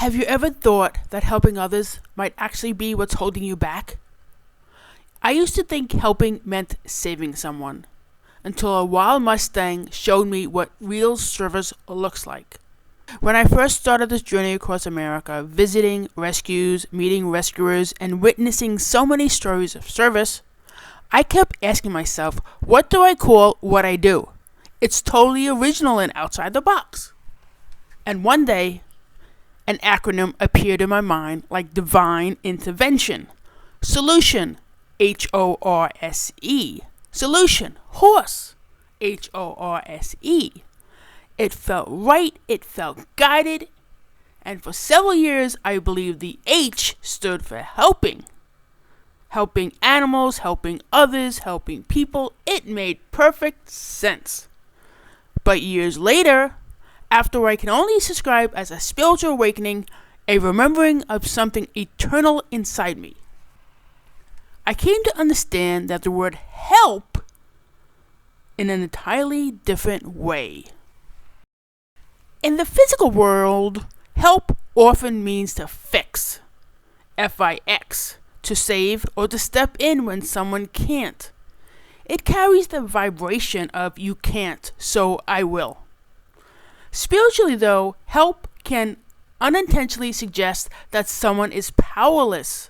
Have you ever thought that helping others might actually be what's holding you back? I used to think helping meant saving someone, until a wild Mustang showed me what real service looks like. When I first started this journey across America, visiting rescues, meeting rescuers, and witnessing so many stories of service, I kept asking myself, what do I call what I do? It's totally original and outside the box. And one day, an acronym appeared in my mind like divine intervention. Solution, H.O.R.S.E. Solution, horse, H.O.R.S.E. It felt right, it felt guided, and for several years I believed the H stood for helping. Helping animals, helping others, helping people. It made perfect sense. But years later, after I can only describe as a spiritual awakening, a remembering of something eternal inside me, I came to understand that the word help in an entirely different way. In the physical world, help often means to fix, F-I-X, to save or to step in when someone can't. It carries the vibration of you can't, so I will. Spiritually, though, help can unintentionally suggest that someone is powerless.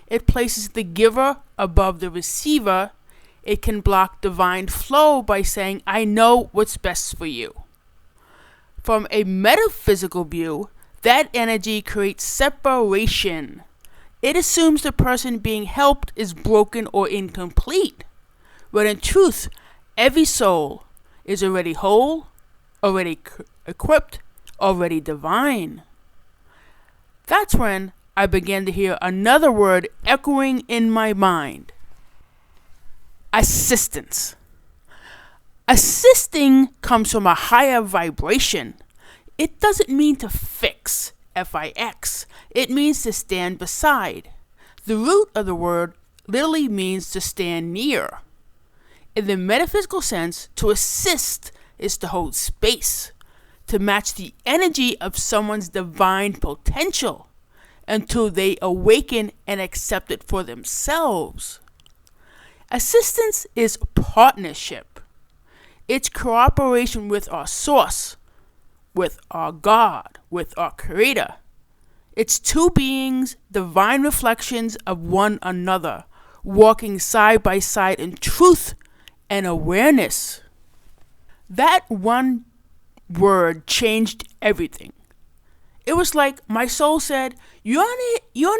It places the giver above the receiver. It can block divine flow by saying, I know what's best for you. From a metaphysical view, that energy creates separation. It assumes the person being helped is broken or incomplete, when in truth, every soul is already whole, already equipped, already divine. That's when I began to hear another word echoing in my mind. Assistance. Assisting comes from a higher vibration. It doesn't mean to fix, F-I-X. It means to stand beside. The root of the word literally means to stand near. In the metaphysical sense, to assist is to hold space, to match the energy of someone's divine potential until they awaken and accept it for themselves. Assistance is partnership. It's cooperation with our source, with our God, with our Creator. It's two beings, divine reflections of one another, walking side by side in truth and awareness. That one word changed everything. It was like my soul said, You're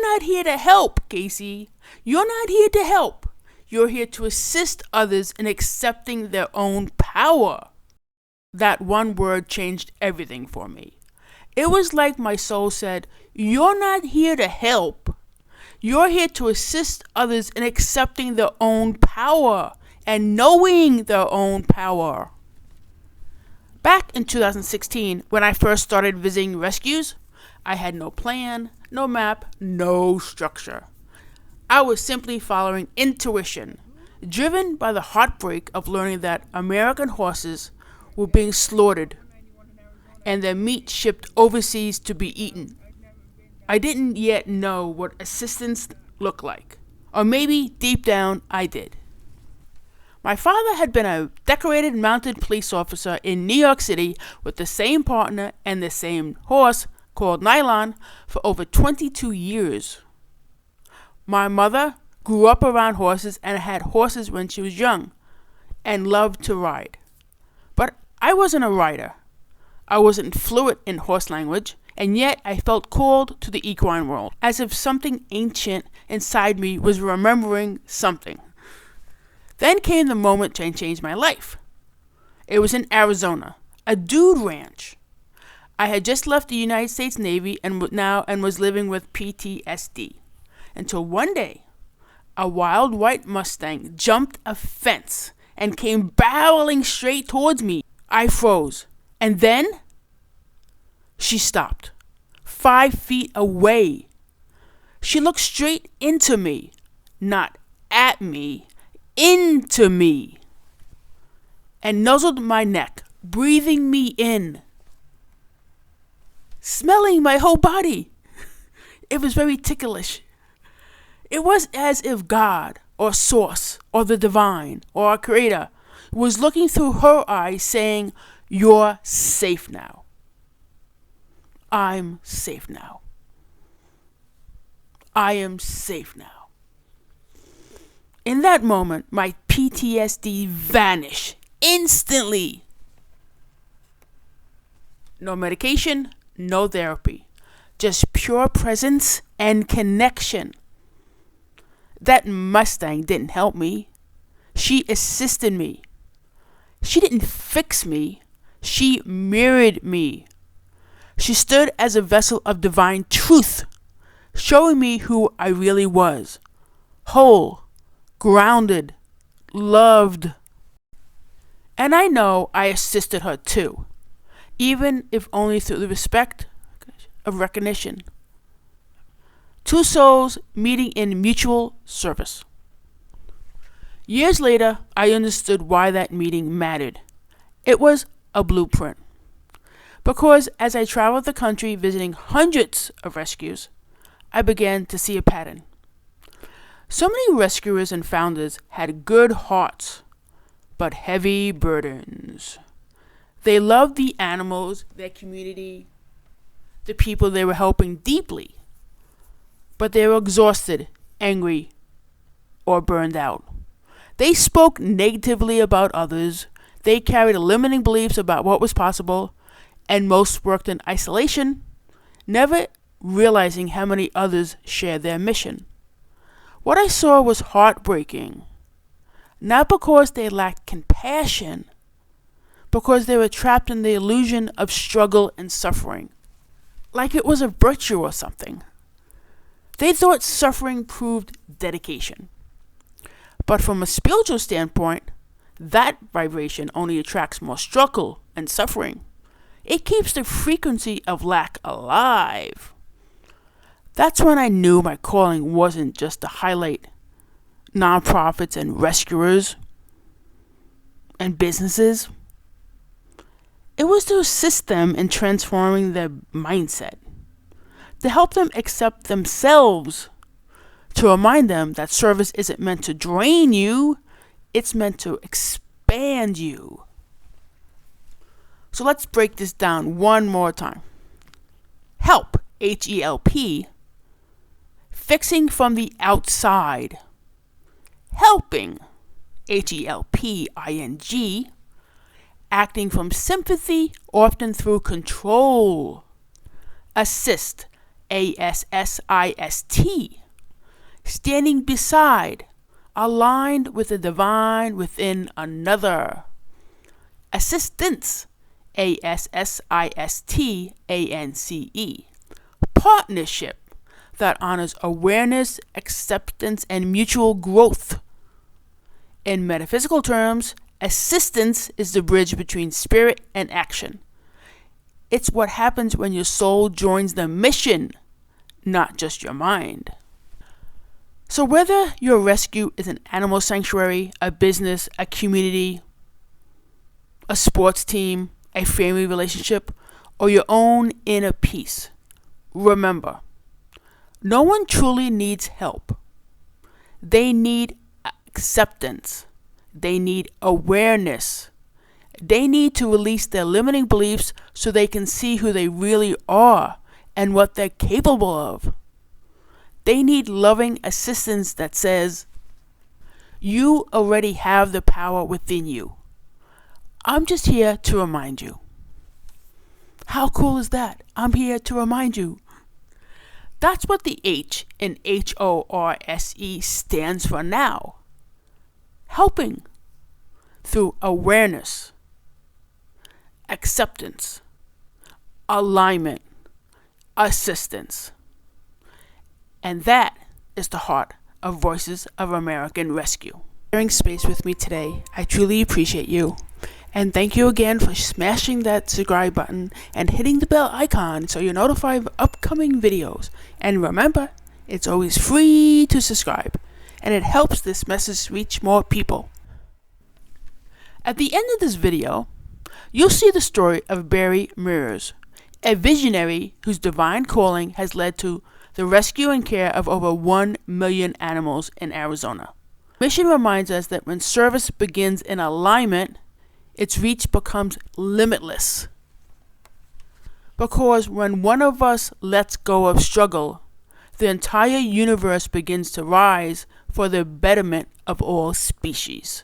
not here to help, Casey. You're not here to help. You're here to assist others in accepting their own power. That one word changed everything for me. It was like my soul said, You're not here to help. You're here to assist others in accepting their own power and knowing their own power. Back in 2016, when I first started visiting rescues, I had no plan, no map, no structure. I was simply following intuition, driven by the heartbreak of learning that American horses were being slaughtered and their meat shipped overseas to be eaten. I didn't yet know what assistance looked like, or maybe deep down I did. My father had been a decorated mounted police officer in New York City with the same partner and the same horse called Nylon for over 22 years. My mother grew up around horses and had horses when she was young and loved to ride. But I wasn't a rider. I wasn't fluent in horse language, and yet I felt called to the equine world, as if something ancient inside me was remembering something. Then came the moment that changed my life. It was in Arizona, a dude ranch. I had just left the United States Navy and was living with PTSD. Until one day, a wild white Mustang jumped a fence and came barreling straight towards me. I froze. And then she stopped, 5 feet away. She looked straight into me, not at me, into me, and nuzzled my neck, breathing me in, smelling my whole body. It was very ticklish. It was as if God, or Source, or the Divine, or our Creator, was looking through her eyes saying, "You're safe now. I'm safe now. I am safe now." In that moment, my PTSD vanished instantly. No medication, no therapy. Just pure presence and connection. That Mustang didn't help me. She assisted me. She didn't fix me. She mirrored me. She stood as a vessel of divine truth, showing me who I really was. Whole, grounded, loved. And I know I assisted her too, even if only through the respect of recognition. Two souls meeting in mutual service. Years later, I understood why that meeting mattered. It was a blueprint. Because as I traveled the country visiting hundreds of rescues, I began to see a pattern. So many rescuers and founders had good hearts, but heavy burdens. They loved the animals, their community, the people they were helping deeply, but they were exhausted, angry, or burned out. They spoke negatively about others. They carried limiting beliefs about what was possible, and most worked in isolation, never realizing how many others shared their mission. What I saw was heartbreaking, not because they lacked compassion, because they were trapped in the illusion of struggle and suffering, like it was a virtue or something. They thought suffering proved dedication. But from a spiritual standpoint, that vibration only attracts more struggle and suffering. It keeps the frequency of lack alive. That's when I knew my calling wasn't just to highlight nonprofits and rescuers and businesses. It was to assist them in transforming their mindset, to help them accept themselves, to remind them that service isn't meant to drain you, it's meant to expand you. So let's break this down one more time. Help, H-E-L-P, fixing from the outside. Helping, H-E-L-P-I-N-G, acting from sympathy, often through control. Assist, A-S-S-I-S-T, standing beside, aligned with the divine within another. Assistance, A-S-S-I-S-T-A-N-C-E, partnership that honors awareness, acceptance, and mutual growth. In metaphysical terms, assistance is the bridge between spirit and action. It's what happens when your soul joins the mission, not just your mind. So whether your rescue is an animal sanctuary, a business, a community, a sports team, a family relationship, or your own inner peace, remember, no one truly needs help. They need acceptance. They need awareness. They need to release their limiting beliefs so they can see who they really are and what they're capable of. They need loving assistance that says, "You already have the power within you. I'm just here to remind you." How cool is that? I'm here to remind you. That's what the H in H-O-R-S-E stands for now. Helping through awareness, acceptance, alignment, assistance. And that is the heart of Voices of American Rescue. Sharing space with me today, I truly appreciate you. And thank you again for smashing that subscribe button and hitting the bell icon so you're notified of upcoming videos. And remember, it's always free to subscribe, and it helps this message reach more people. At the end of this video, you'll see the story of Barry Mears, a visionary whose divine calling has led to the rescue and care of over 1 million animals in Arizona. Mission reminds us that when service begins in alignment, its reach becomes limitless. Because when one of us lets go of struggle, the entire universe begins to rise for the betterment of all species.